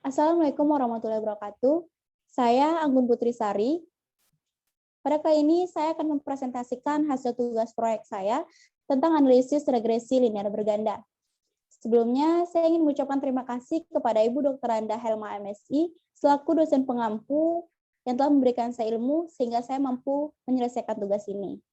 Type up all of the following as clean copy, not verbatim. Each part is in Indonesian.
Assalamualaikum warahmatullahi wabarakatuh. Saya Anggun Putri Sari. Pada kali ini saya akan mempresentasikan hasil tugas proyek saya tentang analisis regresi linear berganda. Sebelumnya, saya ingin mengucapkan terima kasih kepada Ibu Dr. Anda Helma MSI selaku dosen pengampu yang telah memberikan saya ilmu sehingga saya mampu menyelesaikan tugas ini.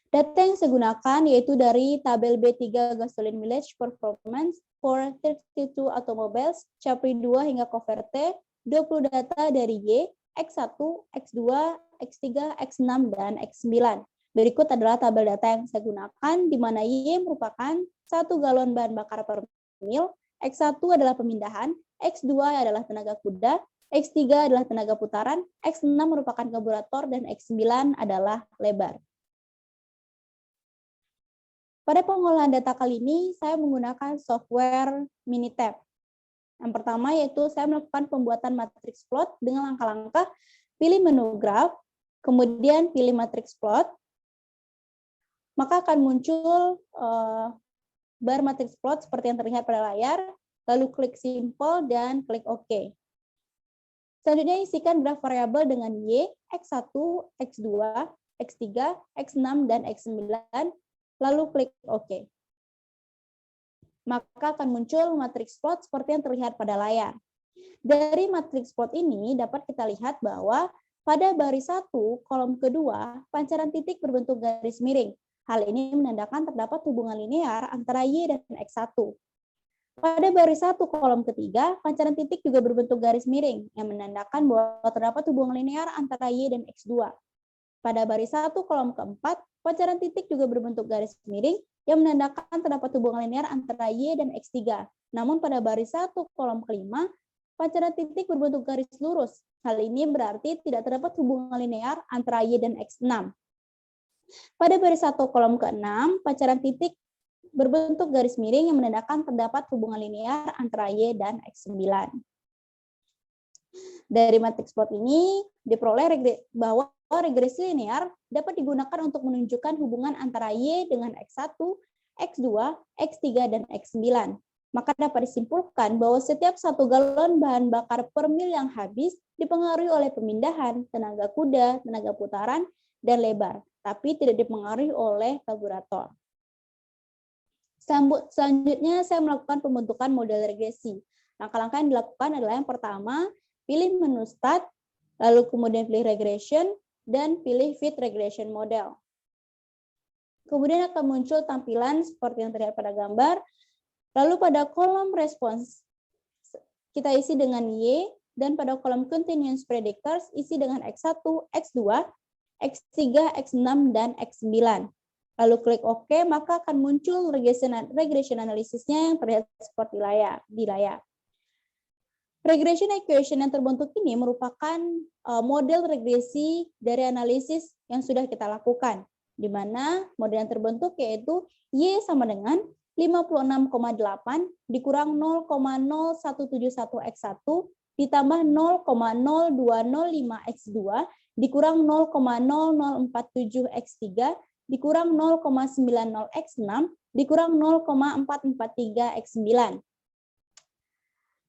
Data yang saya gunakan yaitu dari tabel B3 Gasoline Mileage Performance for 32 automobiles, Capri 2 hingga Cover T, 20 data dari Y, X1, X2, X3, X6, dan X9. Berikut adalah tabel data yang saya gunakan, di mana Y merupakan 1 galon bahan bakar per mil, X1 adalah pemindahan, X2 adalah tenaga kuda, X3 adalah tenaga putaran, X6 merupakan karburator, dan X9 adalah lebar. Pada pengolahan data kali ini, saya menggunakan software Minitab. Yang pertama yaitu saya melakukan pembuatan matriks plot dengan langkah-langkah pilih menu graph, kemudian pilih matriks plot, maka akan muncul bar matriks plot seperti yang terlihat pada layar, lalu klik simple dan klik OK. Selanjutnya isikan graf variabel dengan Y, X1, X2, X3, X6, dan X9, lalu klik OK. Maka akan muncul matriks plot seperti yang terlihat pada layar. Dari matriks plot ini dapat kita lihat bahwa pada baris 1, kolom kedua, pancaran titik berbentuk garis miring. Hal ini menandakan terdapat hubungan linear antara Y dan X1. Pada baris 1, kolom ketiga, pancaran titik juga berbentuk garis miring, yang menandakan bahwa terdapat hubungan linear antara Y dan X2. Pada baris 1, kolom keempat, pancaran titik juga berbentuk garis miring yang menandakan terdapat hubungan linear antara Y dan X3. Namun pada baris 1, kolom kelima, pancaran titik berbentuk garis lurus. Hal ini berarti tidak terdapat hubungan linear antara Y dan X6. Pada baris 1, kolom ke-6, pancaran titik berbentuk garis miring yang menandakan terdapat hubungan linear antara Y dan X9. Dari matriks plot ini diperoleh bahwa regresi linear dapat digunakan untuk menunjukkan hubungan antara Y dengan X1, X2, X3, dan X9. Maka dapat disimpulkan bahwa setiap 1 galon bahan bakar per mil yang habis dipengaruhi oleh pemindahan, tenaga kuda, tenaga putaran, dan lebar, tapi tidak dipengaruhi oleh karburator. Selanjutnya saya melakukan pembentukan model regresi. Langkah-langkah yang dilakukan adalah yang pertama, pilih menu Start, lalu kemudian pilih Regression, dan pilih Fit Regression Model. Kemudian akan muncul tampilan seperti yang terlihat pada gambar. Lalu pada kolom respons, kita isi dengan Y, dan pada kolom Continuous Predictors, isi dengan X1, X2, X3, X6, dan X9. Lalu klik OK, maka akan muncul regression analisisnya yang terlihat seperti di layar. Regression equation yang terbentuk ini merupakan model regresi dari analisis yang sudah kita lakukan, di mana model yang terbentuk yaitu Y sama dengan 56,8 dikurang 0,0171x1 ditambah 0,0205x2 dikurang 0,0047x3 dikurang 0,90x6 dikurang 0,443x9.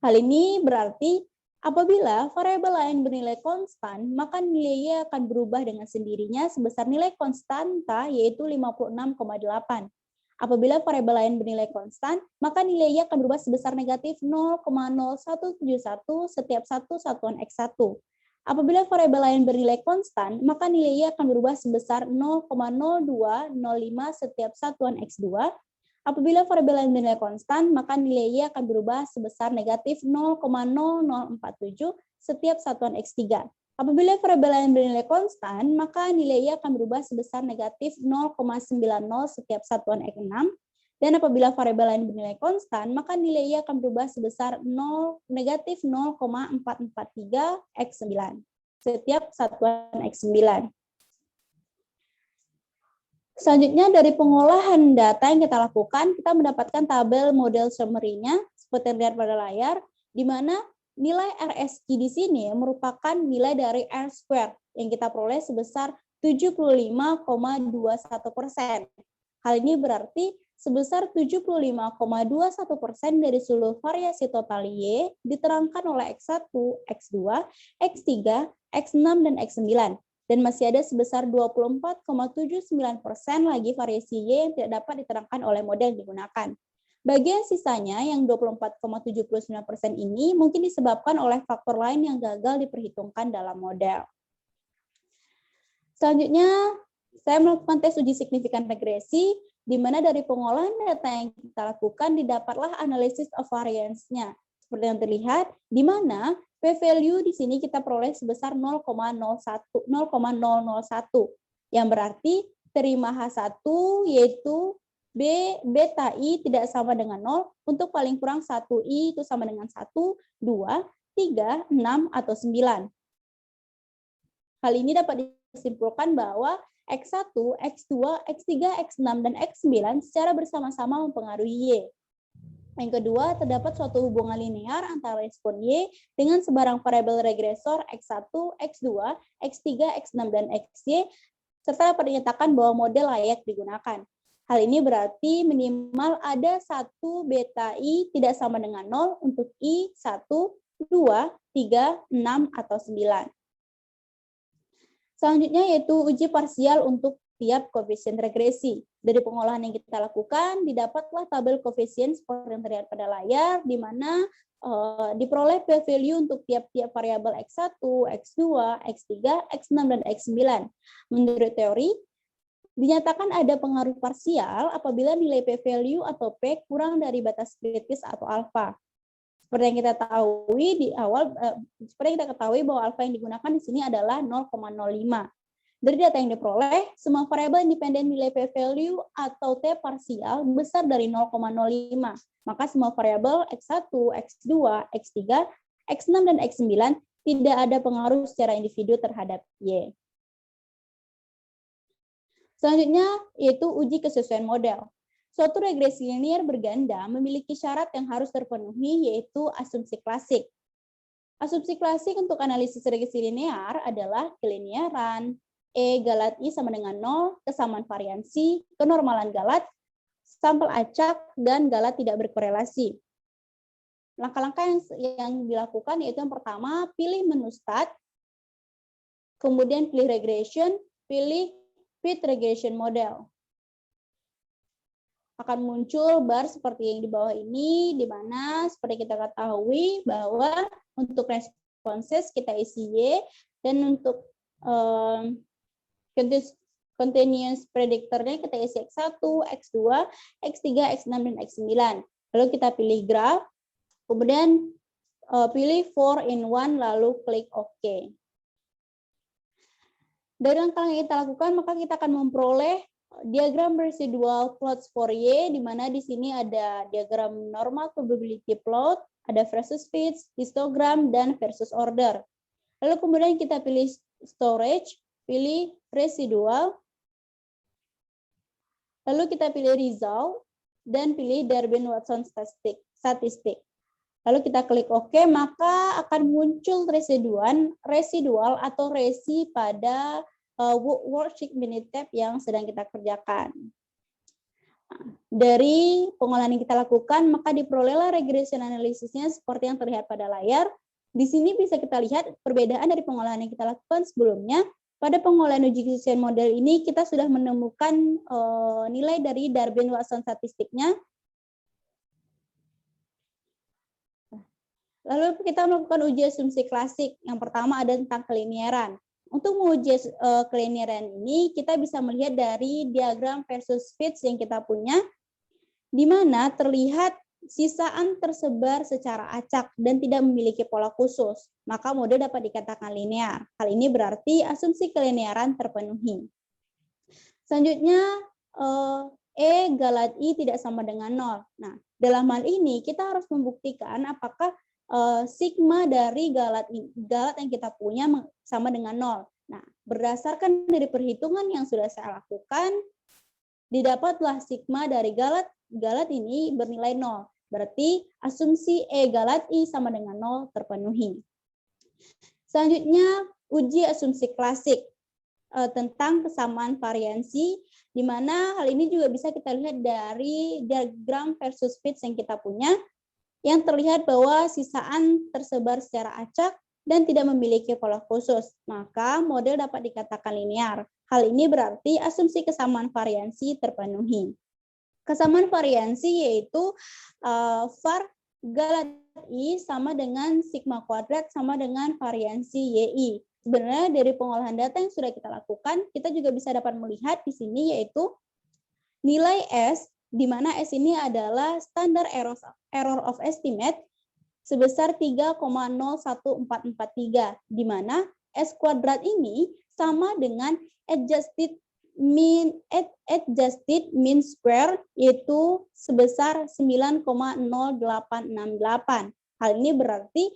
Hal ini berarti apabila variabel lain bernilai konstan, maka nilainya akan berubah dengan sendirinya sebesar nilai konstanta yaitu 56,8. Apabila variabel lain bernilai konstan, maka nilainya akan berubah sebesar negatif 0,0171 setiap satu satuan X1. Apabila variabel lain bernilai konstan, maka nilainya akan berubah sebesar 0,0205 setiap satuan X2. Apabila variabel lain bernilai konstan, maka nilainya akan berubah sebesar negatif 0,0047 setiap satuan X3. Apabila variabel lain bernilai konstan, maka nilainya akan berubah sebesar negatif 0,90 setiap satuan X6. Dan apabila variabel lain bernilai konstan, maka nilainya akan berubah sebesar negatif 0,443 X9 setiap satuan X9. Selanjutnya dari pengolahan data yang kita lakukan, kita mendapatkan tabel model summary-nya seperti yang terlihat pada layar, di mana nilai RSQ di sini merupakan nilai dari R-square yang kita peroleh sebesar 75,21%. Hal ini berarti sebesar 75,21% dari seluruh variasi total Y diterangkan oleh X1, X2, X3, X6, dan X9. Dan masih ada sebesar 24,79% lagi variasi Y yang tidak dapat diterangkan oleh model yang digunakan. Bagian sisanya yang 24,79% ini mungkin disebabkan oleh faktor lain yang gagal diperhitungkan dalam model. Selanjutnya, saya melakukan tes uji signifikan regresi, di mana dari pengolahan data yang kita lakukan didapatlah analisis of variance-nya. Seperti yang terlihat, di mana p-value di sini kita peroleh sebesar 0,001, yang berarti terima H1 yaitu beta I tidak sama dengan 0, untuk paling kurang 1I itu sama dengan 1, 2, 3, 6, atau 9. Hal ini dapat disimpulkan bahwa X1, X2, X3, X6, dan X9 secara bersama-sama mempengaruhi Y. Yang kedua, terdapat suatu hubungan linear antara respon Y dengan sebarang variabel regresor X1, X2, X3, X6, dan XY, serta dapat dinyatakan bahwa model layak digunakan. Hal ini berarti minimal ada 1 beta I tidak sama dengan 0 untuk I 1, 2, 3, 6, atau 9. Selanjutnya yaitu uji parsial untuk tiap koefisien regresi. Dari pengolahan yang kita lakukan, didapatlah tabel koefisien seperti yang terlihat pada layar, di mana diperoleh p-value untuk tiap-tiap variabel X1, X2, X3, X6, dan X9. Menurut teori, dinyatakan ada pengaruh parsial apabila nilai p-value atau P kurang dari batas kritis atau alfa. Seperti yang kita ketahui di awal, bahwa alfa yang digunakan di sini adalah 0,05. Dari data yang diperoleh, semua variabel independen nilai p-value atau T parsial besar dari 0,05. Maka semua variabel X1, X2, X3, X6, dan X9 tidak ada pengaruh secara individu terhadap Y. Selanjutnya yaitu uji kesesuaian model. Suatu regresi linear berganda memiliki syarat yang harus terpenuhi, yaitu asumsi klasik. Asumsi klasik untuk analisis regresi linear adalah kelinearan, E galat I sama dengan 0, kesamaan variansi, kenormalan galat, sampel acak, dan galat tidak berkorelasi. Langkah-langkah yang dilakukan yaitu yang pertama, pilih menu start, kemudian pilih regression, pilih fit regression model. Akan muncul bar seperti yang di bawah ini, di mana seperti kita ketahui bahwa untuk responses kita isi Y, dan untuk continuous predictornya kita isi X1, X2, X3, X6, dan X9. Lalu kita pilih graph, kemudian pilih 4-in-1, lalu klik OK. Dari langkah yang kita lakukan, maka kita akan memperoleh diagram residual plots for Y, di mana di sini ada diagram normal probability plot, ada versus fits, histogram, dan versus order. Lalu kemudian kita pilih storage, pilih residual, lalu kita pilih result, dan pilih Durbin-Watson statistik. Lalu kita klik OK, maka akan muncul residual atau resi pada worksheet Minitab yang sedang kita kerjakan. Dari pengolahan yang kita lakukan, maka diperolehlah regression analisisnya seperti yang terlihat pada layar. Di sini bisa kita lihat perbedaan dari pengolahan yang kita lakukan sebelumnya. Pada pengolahan uji kesesuaian model ini, kita sudah menemukan nilai dari Durbin-Watson statistiknya. Lalu kita melakukan uji asumsi klasik. Yang pertama ada tentang kelinearan. Untuk menguji kelinearan ini, kita bisa melihat dari diagram versus fits yang kita punya, di mana terlihat sisaan tersebar secara acak dan tidak memiliki pola khusus. Maka model dapat dikatakan linear. Hal ini berarti asumsi kelinearan terpenuhi. Selanjutnya, E galat I tidak sama dengan 0. Nah, dalam hal ini kita harus membuktikan apakah sigma dari galat yang kita punya sama dengan 0. Nah, berdasarkan dari perhitungan yang sudah saya lakukan, didapatlah sigma dari galat ini bernilai 0. Berarti asumsi E galat I sama dengan 0 terpenuhi. Selanjutnya, uji asumsi klasik tentang kesamaan variansi, di mana hal ini juga bisa kita lihat dari diagram versus fit yang kita punya, yang terlihat bahwa sisaan tersebar secara acak dan tidak memiliki pola khusus, maka model dapat dikatakan linear. Hal ini berarti asumsi kesamaan variansi terpenuhi. Kesamaan variansi yaitu var galat I sama dengan sigma kuadrat sama dengan variansi YI. Sebenarnya dari pengolahan data yang sudah kita lakukan, kita juga bisa dapat melihat di sini yaitu nilai S, di mana S ini adalah standar error of estimate sebesar 3,01443, di mana S kuadrat ini sama dengan adjusted mean square, yaitu sebesar 9,0868. Hal ini berarti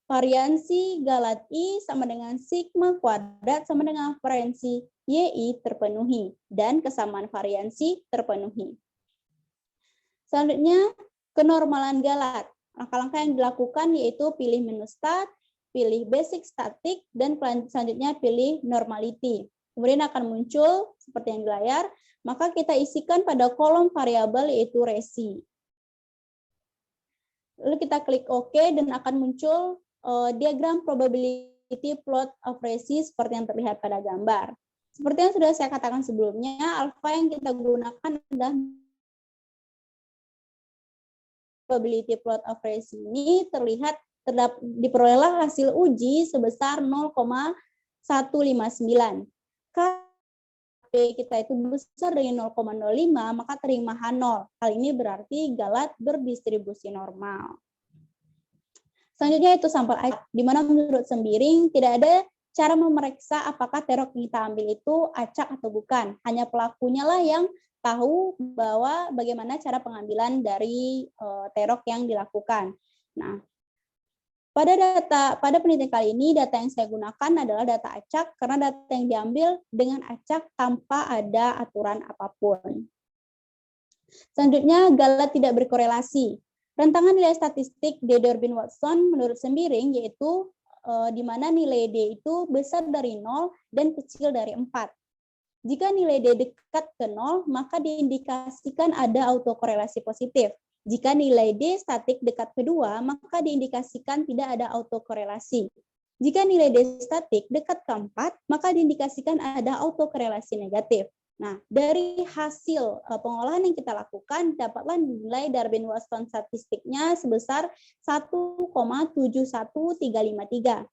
variansi galat I sama dengan sigma kuadrat sama dengan variansi YI terpenuhi dan kesamaan variansi terpenuhi. Selanjutnya, kenormalan galat. Langkah-langkah yang dilakukan yaitu pilih menu stat, pilih basic static, dan selanjutnya pilih normality. Kemudian akan muncul seperti yang di layar, maka kita isikan pada kolom variabel yaitu resi. Lalu kita klik OK dan akan muncul diagram probability plot of resi seperti yang terlihat pada gambar. Seperti yang sudah saya katakan sebelumnya, alfa yang kita gunakan adalah probability plot of resi ini terlihat diperolehlah hasil uji sebesar 0,159. P kita itu besar dari 0,05, maka terima H0. Hal ini berarti galat berdistribusi normal. Selanjutnya itu sampel acak, di mana menurut Sembiring tidak ada cara memeriksa apakah terok yang kita ambil itu acak atau bukan. Hanya pelakunya lah yang tahu bahwa bagaimana cara pengambilan dari terok yang dilakukan. Nah, pada penelitian kali ini data yang saya gunakan adalah data acak karena data yang diambil dengan acak tanpa ada aturan apapun. Selanjutnya, galat tidak berkorelasi. Rentangan nilai statistik D. Durbin-Watson menurut Sembiring yaitu di mana nilai D itu besar dari 0 dan kecil dari 4. Jika nilai D dekat ke 0, maka diindikasikan ada autokorelasi positif. Jika nilai D statik dekat ke 2, maka diindikasikan tidak ada autokorelasi. Jika nilai D statik dekat ke 4, maka diindikasikan ada autokorelasi negatif. Nah, dari hasil pengolahan yang kita lakukan, dapatlah nilai Durbin-Watson statistiknya sebesar 1,71353.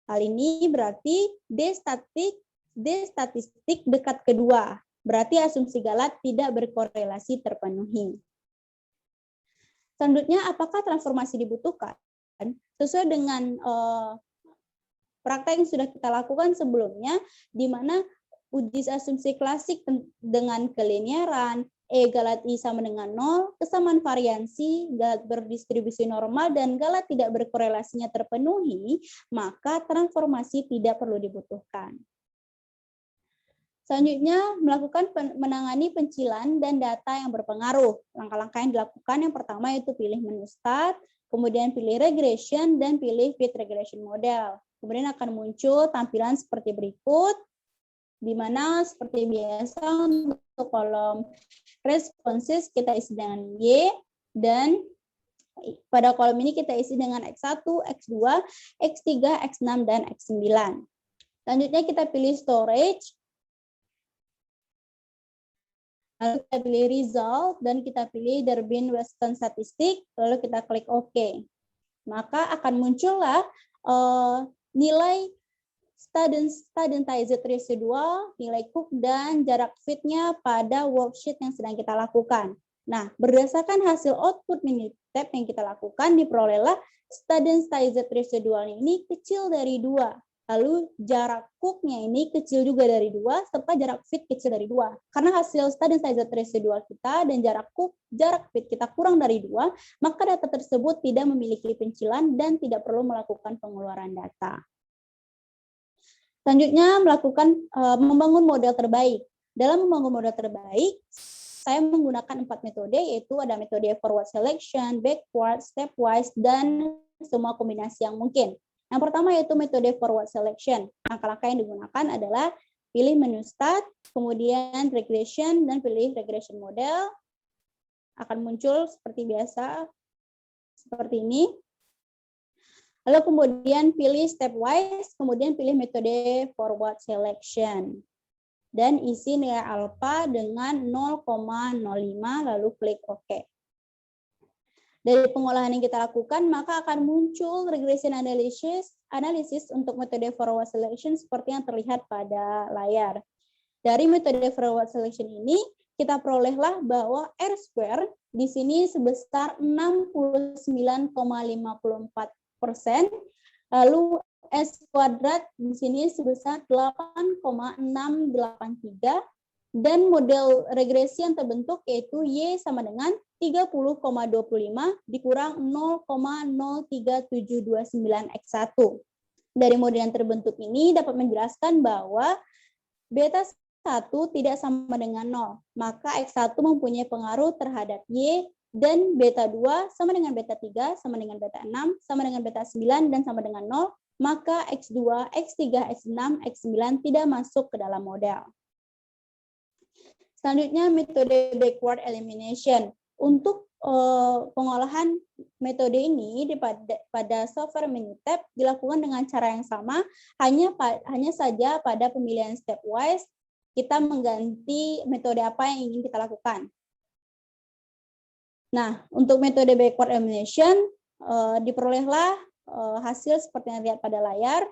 Hal ini berarti D statistik dekat kedua. Berarti asumsi galat tidak berkorelasi terpenuhi. Selanjutnya, apakah transformasi dibutuhkan? Sesuai dengan praktek yang sudah kita lakukan sebelumnya, di mana uji asumsi klasik dengan kelinearan, E galat I sama dengan 0, kesamaan variansi, galat berdistribusi normal, dan galat tidak berkorelasinya terpenuhi, maka transformasi tidak perlu dibutuhkan. Selanjutnya, melakukan menangani pencilan dan data yang berpengaruh. Langkah-langkah yang dilakukan yang pertama yaitu pilih menu start, kemudian pilih regression, dan pilih fit regression model. Kemudian akan muncul tampilan seperti berikut, di mana seperti biasa untuk kolom responses kita isi dengan Y, dan pada kolom ini kita isi dengan X1, X2, X3, X6, dan X9. Selanjutnya kita pilih storage, lalu kita pilih result, dan kita pilih Durbin-Watson statistik, lalu kita klik OK. Maka akan muncullah nilai studentized residual, nilai Cook, dan jarak fitnya pada worksheet yang sedang kita lakukan. Nah, berdasarkan hasil output Minitab yang kita lakukan, diperolehlah studentized residualnya ini kecil dari 2. Lalu jarak Cook-nya ini kecil juga dari 2, serta jarak fit kecil dari 2. Karena hasil studentized residual kita dan jarak Cook, jarak fit kita kurang dari 2, maka data tersebut tidak memiliki pencilan dan tidak perlu melakukan pengeluaran data. Selanjutnya, membangun model terbaik. Dalam membangun model terbaik, saya menggunakan 4 metode, yaitu ada metode forward selection, backward, stepwise, dan semua kombinasi yang mungkin. Yang pertama yaitu metode forward selection. Langkah-langkah yang digunakan adalah Pilih menu Start, kemudian Regression, dan pilih Regression Model. Akan muncul seperti biasa, seperti ini. Lalu kemudian pilih Stepwise, kemudian pilih metode Forward Selection. Dan isi nilai alfa dengan 0,05, lalu klik OK. Dari pengolahan yang kita lakukan, maka akan muncul regression analysis untuk metode forward selection seperti yang terlihat pada layar. Dari metode forward selection ini, kita perolehlah bahwa R-square di sini sebesar 69,54%, lalu S kuadrat di sini sebesar 8,683, dan model regresi yang terbentuk yaitu Y sama dengan 30,25 dikurang 0,03729X1. Dari model yang terbentuk ini dapat menjelaskan bahwa beta 1 tidak sama dengan 0, maka X1 mempunyai pengaruh terhadap Y, dan beta 2 sama dengan beta 3, sama dengan beta 6, sama dengan beta 9, dan sama dengan 0, maka X2, X3, X6, X9 tidak masuk ke dalam model. Selanjutnya metode backward elimination. Untuk pengolahan metode ini pada software Minitab dilakukan dengan cara yang sama, hanya saja pada pemilihan stepwise kita mengganti metode apa yang ingin kita lakukan. Nah, untuk metode backward elimination diperolehlah hasil seperti yang dilihat pada layar.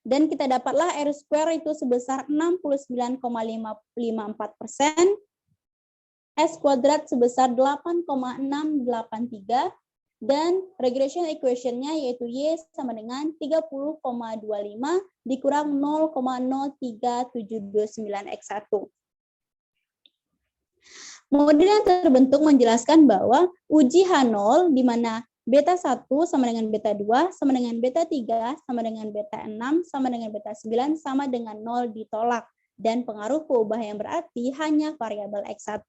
Dan kita dapatlah R-square itu sebesar 69,54%, S kuadrat sebesar 8,683, dan regression equation-nya yaitu Y sama dengan 30,25 dikurang 0,03729X1. Model yang terbentuk menjelaskan bahwa uji H0 di mana beta 1 sama dengan beta 2, sama dengan beta 3, sama dengan beta 6, sama dengan beta 9, sama dengan 0 ditolak. Dan pengaruh peubah yang berarti hanya variabel X1.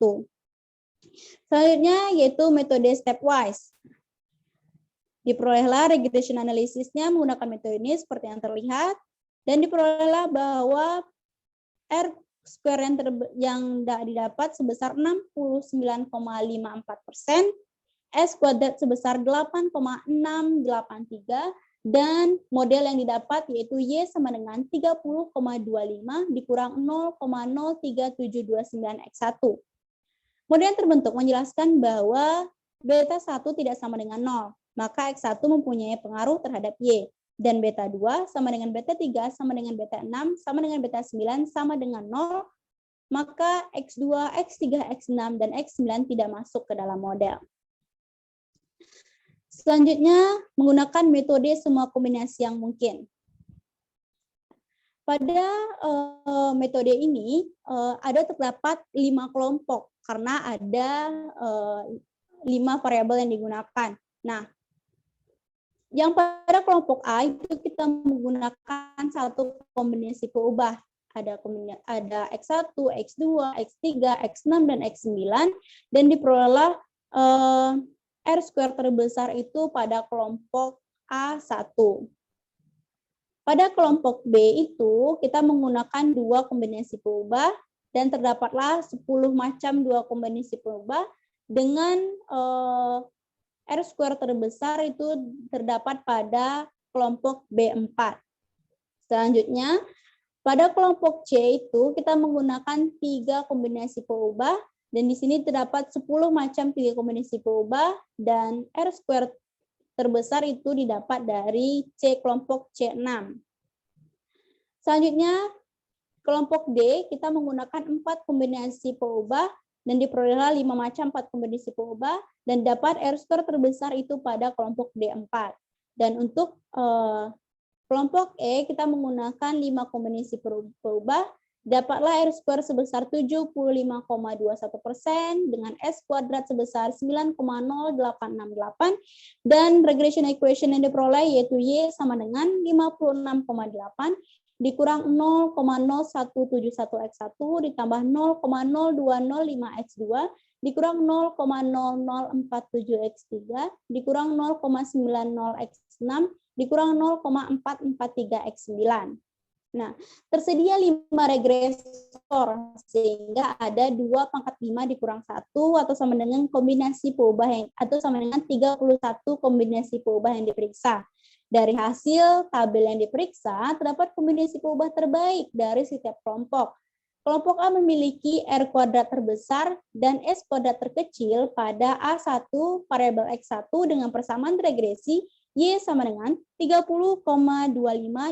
Selanjutnya yaitu metode stepwise. Diperolehlah regression analisisnya menggunakan metode ini seperti yang terlihat. Dan diperolehlah bahwa R square yang didapat sebesar 69,54%, S kuadrat sebesar 8,683, dan model yang didapat yaitu Y sama dengan 30,25 dikurang 0,03729X1. Model yang terbentuk menjelaskan bahwa beta 1 tidak sama dengan 0, maka X1 mempunyai pengaruh terhadap Y, dan beta 2 sama dengan beta 3 sama dengan beta 6 sama dengan beta 9 sama dengan 0, maka X2, X3, X6, dan X9 tidak masuk ke dalam model. Selanjutnya, menggunakan metode semua kombinasi yang mungkin. Pada metode ini, terdapat 5 kelompok, karena ada 5 variabel yang digunakan. Nah, yang pada kelompok A itu kita menggunakan satu kombinasi peubah. Ada X1, X2, X3, X6, dan X9, dan diperoleh R square terbesar itu pada kelompok A1. Pada kelompok B itu kita menggunakan 2 kombinasi peubah, dan terdapatlah 10 macam 2 kombinasi peubah dengan R square terbesar itu terdapat pada kelompok B4. Selanjutnya, pada kelompok C itu kita menggunakan 3 kombinasi peubah, dan di sini terdapat 10 macam 3 kombinasi peubah, dan R square terbesar itu didapat dari C kelompok C6. Selanjutnya, kelompok D kita menggunakan 4 kombinasi peubah, dan diperolehlah 5 macam 4 kombinasi peubah, dan dapat R square terbesar itu pada kelompok D4. Dan untuk kelompok E kita menggunakan 5 kombinasi peubah, dapatlah R square sebesar 75,21% dengan S kuadrat sebesar 9,0868, dan regression equation yang diperoleh yaitu Y sama dengan 56,8 dikurang 0,0171X1 ditambah 0,0205X2 dikurang 0,0047X3 dikurang 0,90X6 dikurang 0,443X9. Nah, tersedia 5 regresor, sehingga ada 2 pangkat 5 dikurang 1 atau sama dengan kombinasi peubah yang atau sama dengan 31 kombinasi peubah yang diperiksa. Dari hasil tabel yang diperiksa, terdapat kombinasi peubah terbaik dari setiap kelompok. Kelompok A memiliki R kuadrat terbesar dan S kuadrat terkecil pada A1 variabel X1 dengan persamaan regresi Y sama dengan 30,25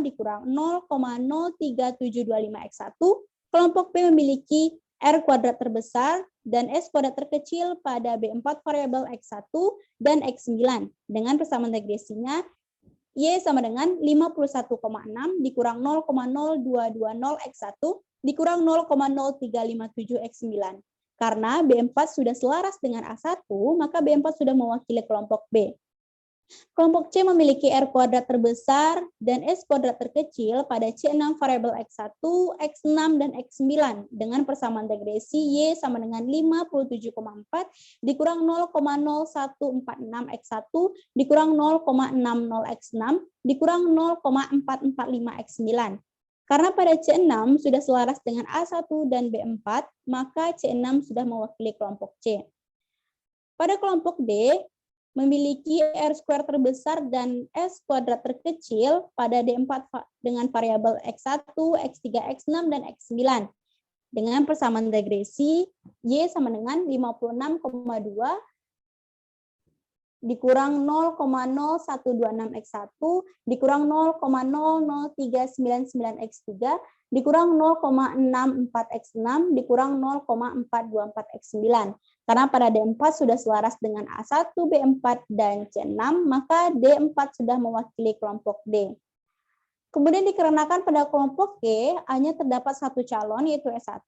dikurang 0,03725X1. Kelompok B memiliki R kuadrat terbesar dan S kuadrat terkecil pada B4 variabel X1 dan X9 dengan persamaan regresinya Y sama dengan 51,6 dikurang 0,0220X1 dikurang 0,0357X9. Karena B4 sudah selaras dengan A1, maka B4 sudah mewakili kelompok B. Kelompok C memiliki R kuadrat terbesar dan S kuadrat terkecil pada C6 variabel X1, X6, dan X9 dengan persamaan regresi Y sama dengan 57,4 dikurang 0,0146X1 dikurang 0,60X6 dikurang 0,445X9. Karena pada C6 sudah selaras dengan A1 dan B4, maka C6 sudah mewakili kelompok C. Pada kelompok D, memiliki R square terbesar dan S kuadrat terkecil pada D4 dengan variabel X1, X3, X6, dan X9. Dengan persamaan regresi, Y sama dengan 56,2 dikurang 0,0126X1 dikurang 0,00399X3 dikurang 0,64X6 dikurang 0,424X9. Karena pada D4 sudah selaras dengan A1, B4, dan C6, maka D4 sudah mewakili kelompok D. Kemudian dikarenakan pada kelompok G hanya terdapat satu calon yaitu S1,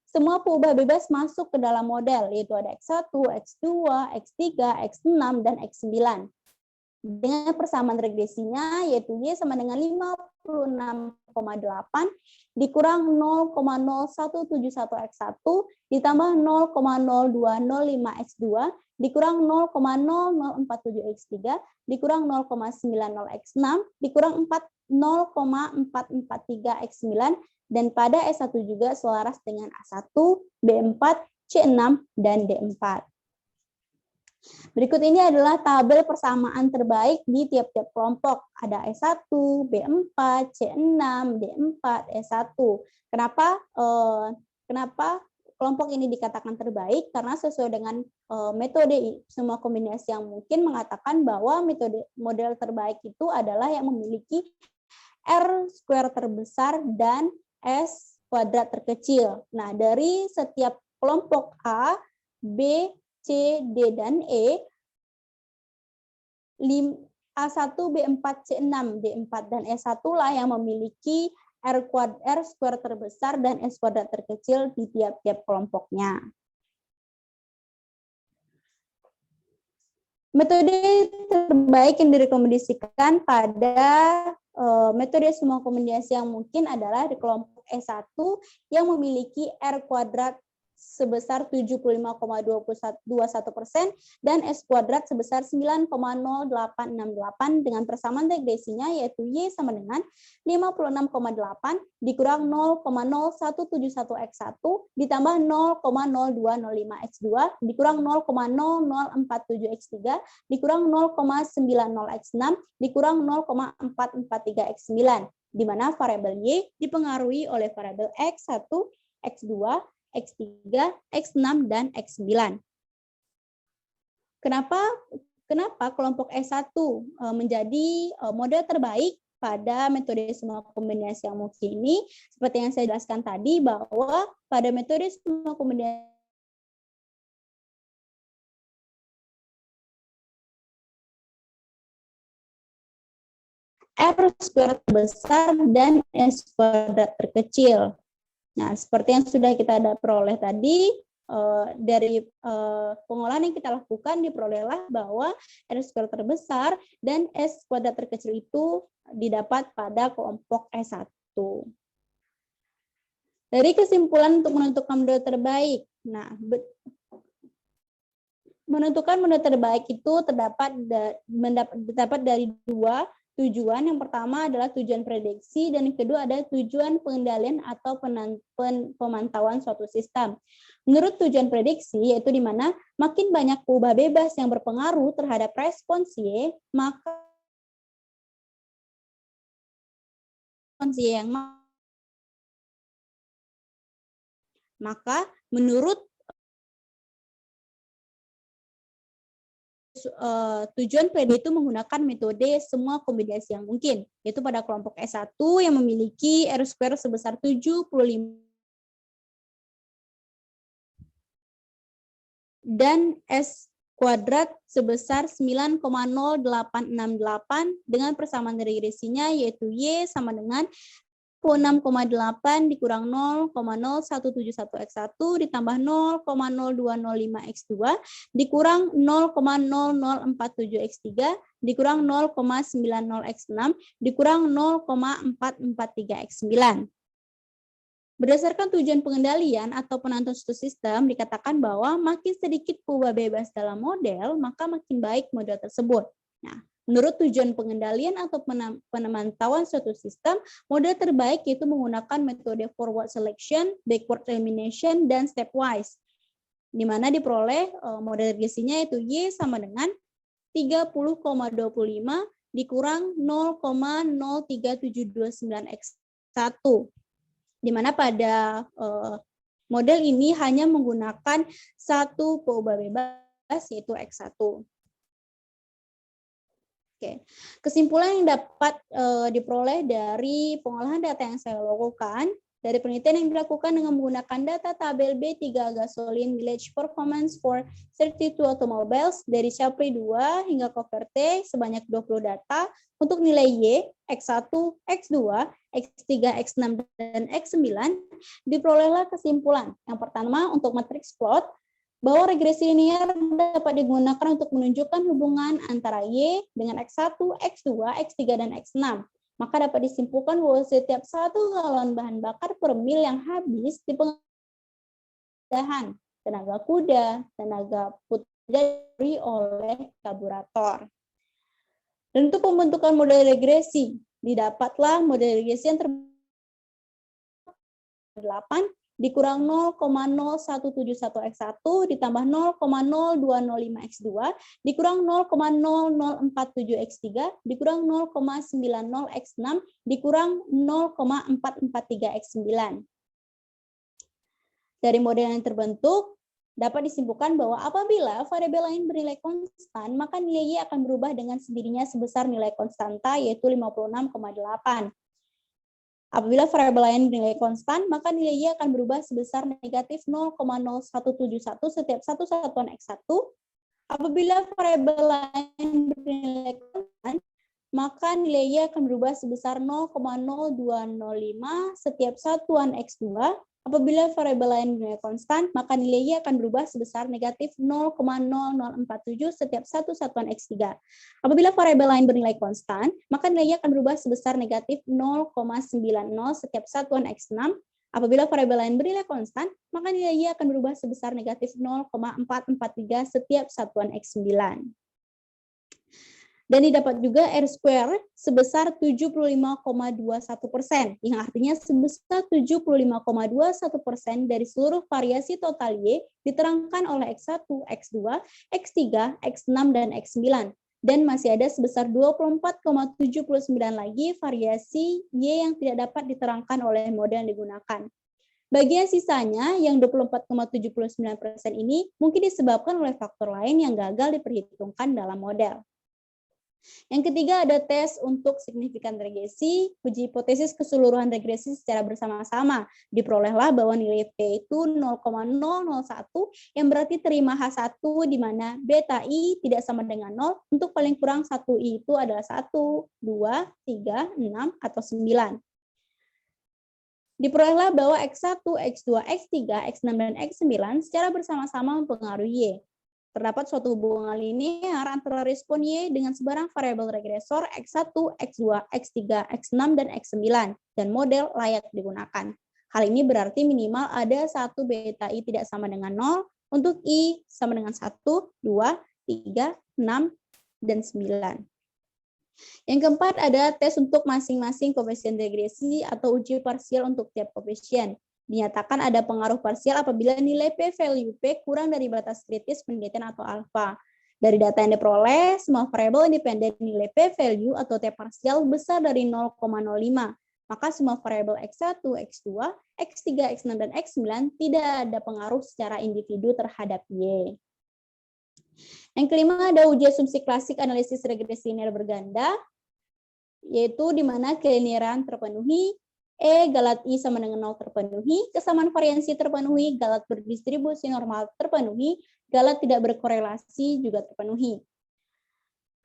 semua peubah bebas masuk ke dalam model, yaitu ada X1, X2, X3, X6, dan X9. Dengan persamaan regresinya, yaitu Y sama dengan 56,8 dikurang 0,0171X1 ditambah 0,0205X2 dikurang 0,0047X3 dikurang 0,90X6 dikurang 0,443X9 dan pada S1 juga selaras dengan A1, B4, C6, dan D4. Berikut ini adalah tabel persamaan terbaik di tiap-tiap kelompok. Ada S1, B4, C6, D4, S1. Kenapa kelompok ini dikatakan terbaik? Karena sesuai dengan metode semua kombinasi yang mungkin mengatakan bahwa metode model terbaik itu adalah yang memiliki R square terbesar dan S kuadrat terkecil. Nah, dari setiap kelompok A, B, C, D, dan E, A1, B4, C6, D4, dan S1 lah yang memiliki R square terbesar dan S kuadrat terkecil di tiap-tiap kelompoknya. Metode terbaik yang direkomendasikan pada metode semua kombinasi yang mungkin adalah di kelompok S1 yang memiliki R kuadrat sebesar 75,21% dan S kuadrat sebesar 9,0868 dengan persamaan regresinya yaitu Y sama dengan 56,8 dikurang 0,0171X1 ditambah 0,0205X2 dikurang 0,0047X3 dikurang 0,90X6 dikurang 0,443X9 di mana variabel Y dipengaruhi oleh variabel X1, X2, X3, X6, dan X9. Kenapa kelompok S1 menjadi model terbaik pada metode semua kombinasi yang mungkin ini? Seperti yang saya jelaskan tadi bahwa pada metode semua kombinasi R square terbesar dan S kuadrat terkecil. Nah, seperti yang sudah kita peroleh tadi, dari pengolahan yang kita lakukan diperolehlah bahwa R square terbesar dan S kuadrat terkecil itu didapat pada kelompok S1. Dari kesimpulan untuk menentukan model terbaik, nah menentukan model terbaik itu terdapat dari dua tujuan. Yang pertama adalah tujuan prediksi, dan yang kedua ada tujuan pengendalian atau pemantauan suatu sistem. Menurut tujuan prediksi, yaitu di mana makin banyak perubahan bebas yang berpengaruh terhadap respons Y, maka respons Y yang menurut tujuan prediksi itu menggunakan metode semua kombinasi yang mungkin, yaitu pada kelompok S1 yang memiliki R² sebesar 75 dan S kuadrat sebesar 9,0868 dengan persamaan regresinya yaitu Y sama dengan 6,8 dikurang 0,0171x1 ditambah 0,0205x2 dikurang 0,0047x3 dikurang 0,90x6 dikurang 0,443x9. Berdasarkan tujuan pengendalian atau penentuan suatu sistem, dikatakan bahwa makin sedikit perubahan bebas dalam model, maka makin baik model tersebut. Nah, menurut tujuan pengendalian atau pemantauan suatu sistem, model terbaik yaitu menggunakan metode forward selection, backward elimination, dan stepwise, di mana diperoleh model regresinya yaitu Y sama dengan 30,25 dikurang 0,03729x1. Di mana pada model ini hanya menggunakan satu perubahan bebas yaitu X1. Oke. Kesimpulan yang dapat diperoleh dari pengolahan data yang saya lakukan, dari penelitian yang dilakukan dengan menggunakan data tabel B3 Gasoline Mileage Performance for 32 automobiles dari Capri 2 hingga Coverte sebanyak 20 data untuk nilai Y, X1, X2, X3, X6, dan X9, diperolehlah kesimpulan. Yang pertama, untuk matriks plot, bahwa regresi linear dapat digunakan untuk menunjukkan hubungan antara Y dengan X1, X2, X3, dan X6. Maka dapat disimpulkan bahwa setiap 1 galon bahan bakar per mil yang habis dipengaruhi tenaga kuda, tenaga putri oleh karburator. Dan untuk pembentukan model regresi, didapatlah model regresi yang 8 dikurang 0,0171x1 ditambah 0,0205x2 dikurang 0,0047x3 dikurang 0,90x6 dikurang 0,443x9. Dari model yang terbentuk, dapat disimpulkan bahwa apabila variabel lain bernilai konstan, maka nilai Y akan berubah dengan sendirinya sebesar nilai konstanta, yaitu 56,8. Apabila variabel lain bernilai konstan, maka nilai Y akan berubah sebesar negatif 0,0171 setiap satu satuan X1. Apabila variabel lain bernilai konstan, maka nilai Y akan berubah sebesar 0,0205 setiap satuan X2. Apabila variabel lain bernilai konstan, maka nilai Y akan berubah sebesar negatif 0,0047 setiap satu satuan X3. Apabila variabel lain bernilai konstan, maka nilai Y akan berubah sebesar negatif 0,90 setiap satuan X6. Apabila variabel lain bernilai konstan, maka nilai Y akan berubah sebesar negatif 0,443 setiap satuan X9. Dan didapat juga R² sebesar 75,21%, yang artinya sebesar 75,21% dari seluruh variasi total Y diterangkan oleh X1, X2, X3, X6, dan X9. Dan masih ada sebesar 24,79 lagi variasi Y yang tidak dapat diterangkan oleh model yang digunakan. Bagian sisanya yang 24,79% ini mungkin disebabkan oleh faktor lain yang gagal diperhitungkan dalam model. Yang ketiga ada tes untuk signifikan regresi, uji hipotesis keseluruhan regresi secara bersama-sama. Diperolehlah bahwa nilai P itu 0,001 yang berarti terima H1 di mana beta I tidak sama dengan 0 untuk paling kurang 1I itu adalah 1, 2, 3, 6, atau 9. Diperolehlah bahwa X1, X2, X3, X6, dan X9 secara bersama-sama mempengaruhi Y. Terdapat suatu hubungan linear antara respon Y dengan sebarang variabel regresor X1, X2, X3, X6, dan X9, dan model layak digunakan. Hal ini berarti minimal ada satu beta I tidak sama dengan 0 untuk I sama dengan 1, 2, 3, 6, dan 9. Yang keempat ada tes untuk masing-masing koefisien regresi atau uji parsial untuk tiap koefisien. Dinyatakan ada pengaruh parsial apabila nilai p-value P kurang dari batas kritis penelitian atau alfa. Dari data yang diperoleh, semua variabel independen nilai p-value atau T parsial besar dari 0,05. Maka semua variabel X1, X2, X3, X6, dan X9 tidak ada pengaruh secara individu terhadap Y. Yang kelima ada uji asumsi klasik analisis regresi linear berganda, yaitu di mana kelinearan terpenuhi, galat I sama dengan 0 terpenuhi, kesamaan variansi terpenuhi, galat berdistribusi normal terpenuhi, galat tidak berkorelasi juga terpenuhi.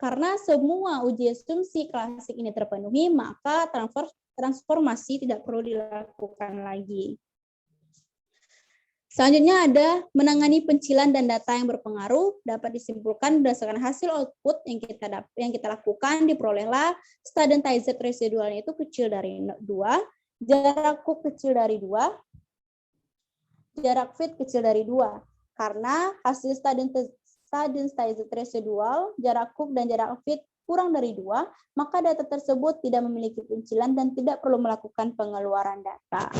Karena semua uji asumsi klasik ini terpenuhi, maka transformasi tidak perlu dilakukan lagi. Selanjutnya ada menangani pencilan dan data yang berpengaruh dapat disimpulkan berdasarkan hasil output yang kita lakukan diperolehlah Staden-Tizet residualnya itu kecil dari 2, jarak Cook kecil dari 2, jarak fit kecil dari 2. Karena hasil Staden-Tizet residual, jarak Cook dan jarak fit kurang dari 2, maka data tersebut tidak memiliki pencilan dan tidak perlu melakukan pengeluaran data.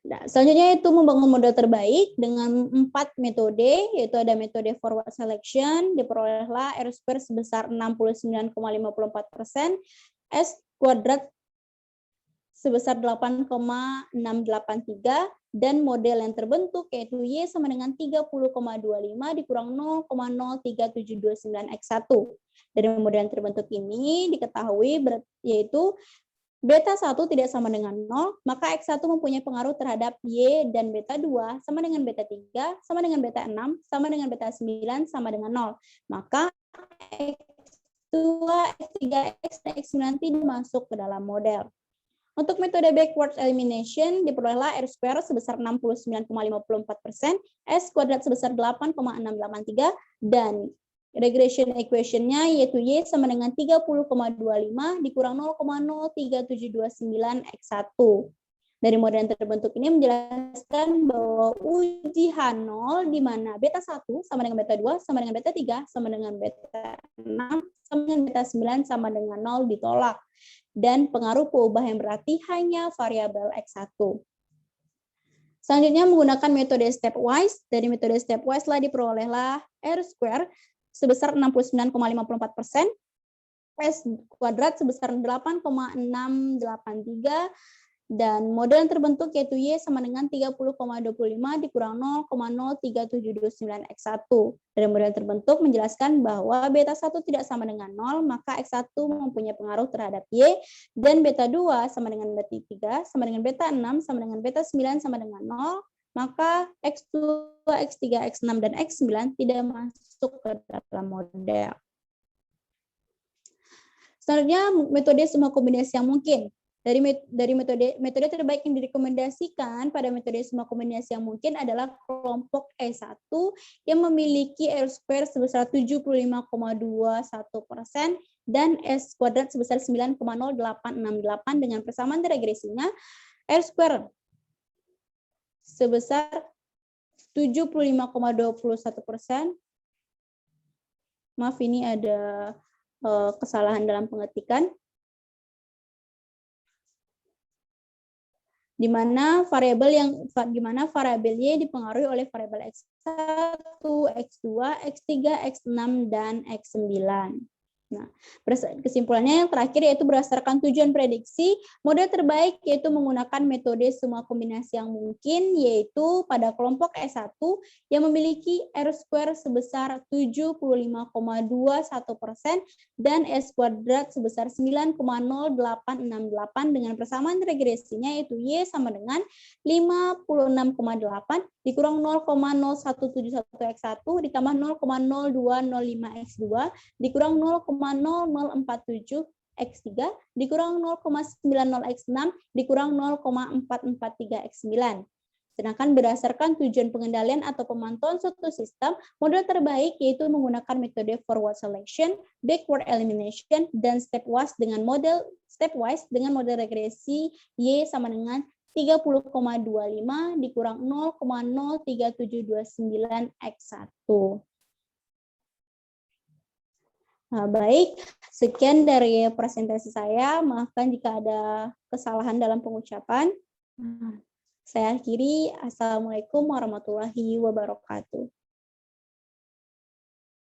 Nah, selanjutnya itu membangun model terbaik dengan 4 metode, yaitu ada metode forward selection, diperolehlah R-square sebesar 69,54%, S kuadrat sebesar 8,683, dan model yang terbentuk yaitu Y sama dengan 30,25 dikurang 0,03729X1. Dari model yang terbentuk ini diketahui yaitu beta 1 tidak sama dengan 0, maka X1 mempunyai pengaruh terhadap Y dan beta 2 sama dengan beta 3, sama dengan beta 6, sama dengan beta 9, sama dengan 0. Maka X2, X3, X, dan X9 tidak masuk ke dalam model. Untuk metode backward elimination, diperolehlah R-square sebesar 69,54%, S kuadrat sebesar 8,683, dan regression equation-nya yaitu Y sama dengan 30,25 dikurang 0,03729X1. Dari model yang terbentuk ini menjelaskan bahwa uji H0 di mana beta 1 sama dengan beta 2 sama dengan beta 3 sama dengan beta 6 sama dengan beta 9 sama dengan 0 ditolak. Dan pengaruh peubah yang berarti hanya variabel X1. Selanjutnya menggunakan metode stepwise. Dari metode stepwise diperolehlah R-square sebesar 69,54%, S kuadrat sebesar 8,683, dan model yang terbentuk yaitu Y sama dengan 30,25 dikurang 0,03729X1. Dari model yang terbentuk menjelaskan bahwa beta 1 tidak sama dengan 0, maka X1 mempunyai pengaruh terhadap Y, dan beta 2 sama dengan beta 3, sama dengan beta 6, sama dengan beta 9, sama dengan 0, maka X2, X3, X6, dan X9 tidak masuk ke dalam model. Selanjutnya, metode semua kombinasi yang mungkin. Dari metode terbaik yang direkomendasikan pada metode semua kombinasi yang mungkin adalah kelompok E1 yang memiliki R-square sebesar 75,21% dan S kuadrat sebesar 9,0868 dengan persamaan regresinya R-square sebesar 75,21%. Maaf, ini ada kesalahan dalam pengetikan. Di mana variabel Y dipengaruhi oleh variabel X1, X2, X3, X6, dan X9. Nah, kesimpulannya yang terakhir yaitu berdasarkan tujuan prediksi, model terbaik yaitu menggunakan metode semua kombinasi yang mungkin, yaitu pada kelompok E1 yang memiliki R-square sebesar 75,21% dan S kuadrat sebesar 9,0868 dengan persamaan regresinya yaitu Y sama dengan 56,8 dikurang 0,0171X1 ditambah 0,0205X2 dikurang 0,0047 X3 dikurang 0,90X6 dikurang 0,443 X9. Sedangkan berdasarkan tujuan pengendalian atau pemantauan suatu sistem, model terbaik yaitu menggunakan metode forward selection, backward elimination, dan stepwise dengan model regresi Y sama dengan 30,25 dikurang 0,03729 X1. Nah, baik, sekian dari presentasi saya. Maafkan jika ada kesalahan dalam pengucapan. Saya akhiri. Assalamualaikum warahmatullahi wabarakatuh.